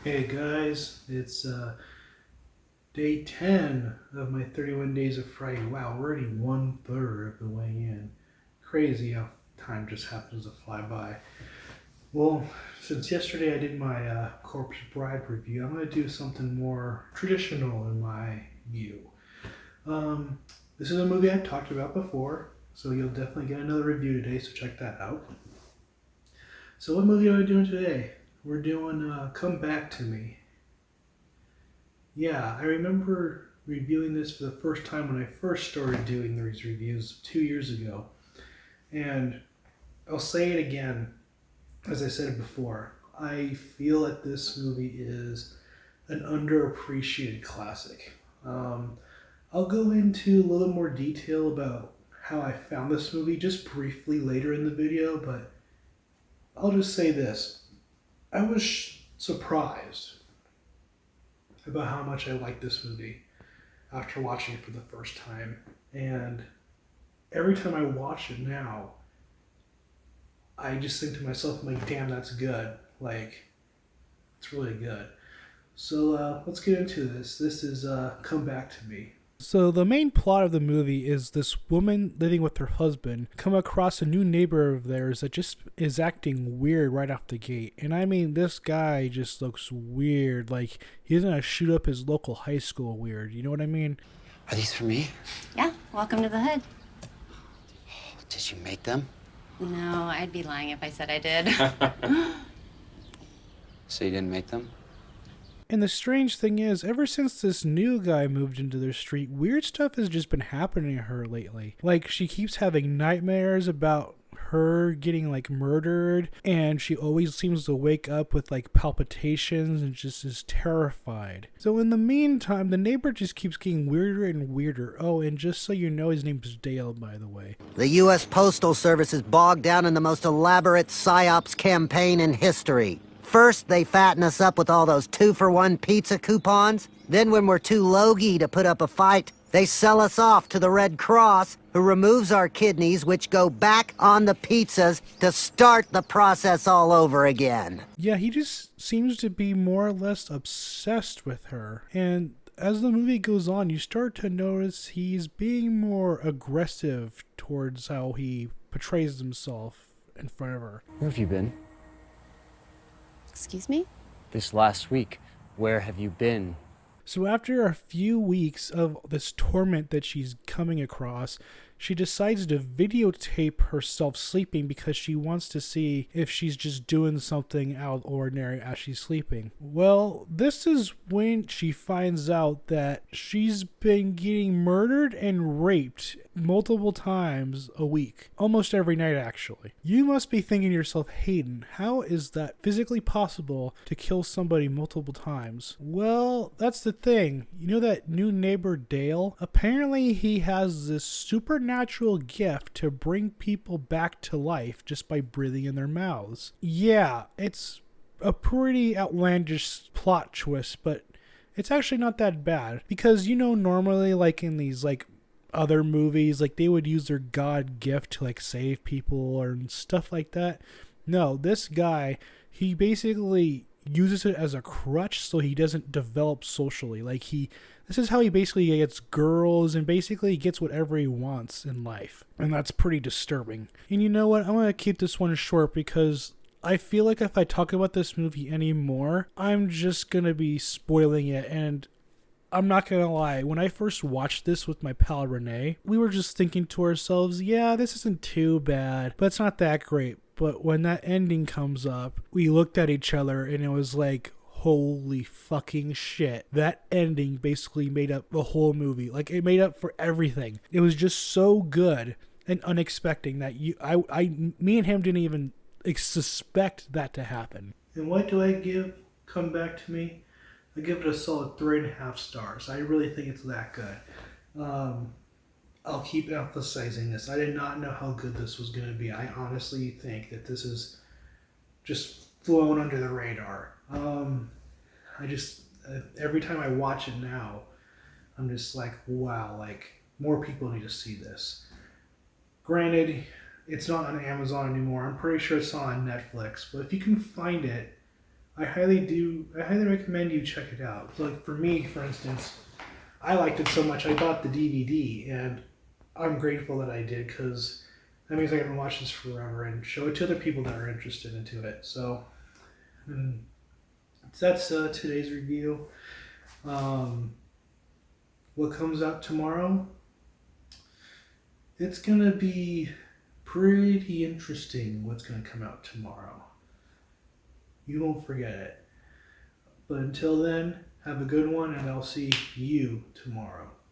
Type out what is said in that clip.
Hey guys, it's day 10 of my 31 days of Fright. Wow, we're already one third of the way in. Crazy how time just happens to fly by. Well, since yesterday I did my Corpse Bride review, I'm going to do something more traditional in my view. Um, this is a movie I've talked about before, so you'll definitely get another review today, so check that out. So what movie are we doing today? We're doing Come Back to Me. Yeah, I remember reviewing this for the first time when I first started doing these reviews 2 years ago. And I'll say it again, as I said before. I feel that this movie is an underappreciated classic. I'll go into a little more detail about how I found this movie just briefly later in the video, but I'll just say this. I was surprised about how much I liked this movie after watching it for the first time. And every time I watch it now, I just think to myself, I'm like, damn, that's good. Like, it's really good. So let's get into this. This is Come Back to Me. So the main plot of the movie is this woman living with her husband come across a new neighbor of theirs that just is acting weird right off the gate. And I mean, this guy just looks weird. Like he's gonna shoot up his local high school weird. You know what I mean? Are these for me? Yeah, welcome to the hood. Did you make them? No, I'd be lying if I said I did. So you didn't make them? And the strange thing is, ever since this new guy moved into their street, weird stuff has just been happening to her lately. Like, she keeps having nightmares about her getting, like, murdered, and she always seems to wake up with, like, palpitations and just is terrified. So in the meantime, the neighbor just keeps getting weirder and weirder. Oh, and just so you know, his name's Dale, by the way. The U.S. Postal Service is bogged down in the most elaborate PSYOPs campaign in history. First, they fatten us up with all those 2-for-1 pizza coupons. Then, when we're too logy to put up a fight, they sell us off to the Red Cross, who removes our kidneys, which go back on the pizzas to start the process all over again. Yeah, he just seems to be more or less obsessed with her. And as the movie goes on, you start to notice he's being more aggressive towards how he portrays himself in front of her. Where have you been? Excuse me? This last week, where have you been? So after a few weeks of this torment that she's coming across, she decides to videotape herself sleeping because she wants to see if she's just doing something out of the ordinary as she's sleeping. Well, this is when she finds out that she's been getting murdered and raped multiple times a week. Almost every night, actually. You must be thinking to yourself, Hayden, how is that physically possible to kill somebody multiple times? Well, that's the thing. You know that new neighbor Dale? Apparently he has this supernatural gift to bring people back to life just by breathing in their mouths. Yeah, it's a pretty outlandish plot twist, but it's actually not that bad. Because, you know, normally, like in these, like, other movies, like they would use their god gift to like save people or stuff like that. No, this guy, he basically uses it as a crutch so he doesn't develop socially. Like this is how he basically gets girls and basically gets whatever he wants in life. And that's pretty disturbing. And you know what? I'm going to keep this one short because I feel like if I talk about this movie anymore, I'm just going to be spoiling it. And I'm not going to lie, when I first watched this with my pal Renee, we were just thinking to ourselves, yeah, this isn't too bad, but it's not that great. But when that ending comes up, we looked at each other and it was like, holy fucking shit. That ending basically made up the whole movie. Like, it made up for everything. It was just so good and unexpected that me and him didn't even suspect that to happen. And what do I give Come Back to Me? I give it a solid 3.5 stars. I really think it's that good. I'll keep emphasizing this. I did not know how good this was going to be. I honestly think that this is just flown under the radar. Every time I watch it now, I'm just like, wow, like more people need to see this. Granted, it's not on Amazon anymore. I'm pretty sure it's not on Netflix, but if you can find it, I highly recommend you check it out. So, like for me, for instance, I liked it so much I bought the DVD, and I'm grateful that I did because that means I can watch this forever and show it to other people that are interested into it. So that's today's review. What comes out tomorrow? It's gonna be pretty interesting. What's gonna come out tomorrow? You won't forget it. But until then, have a good one, and I'll see you tomorrow.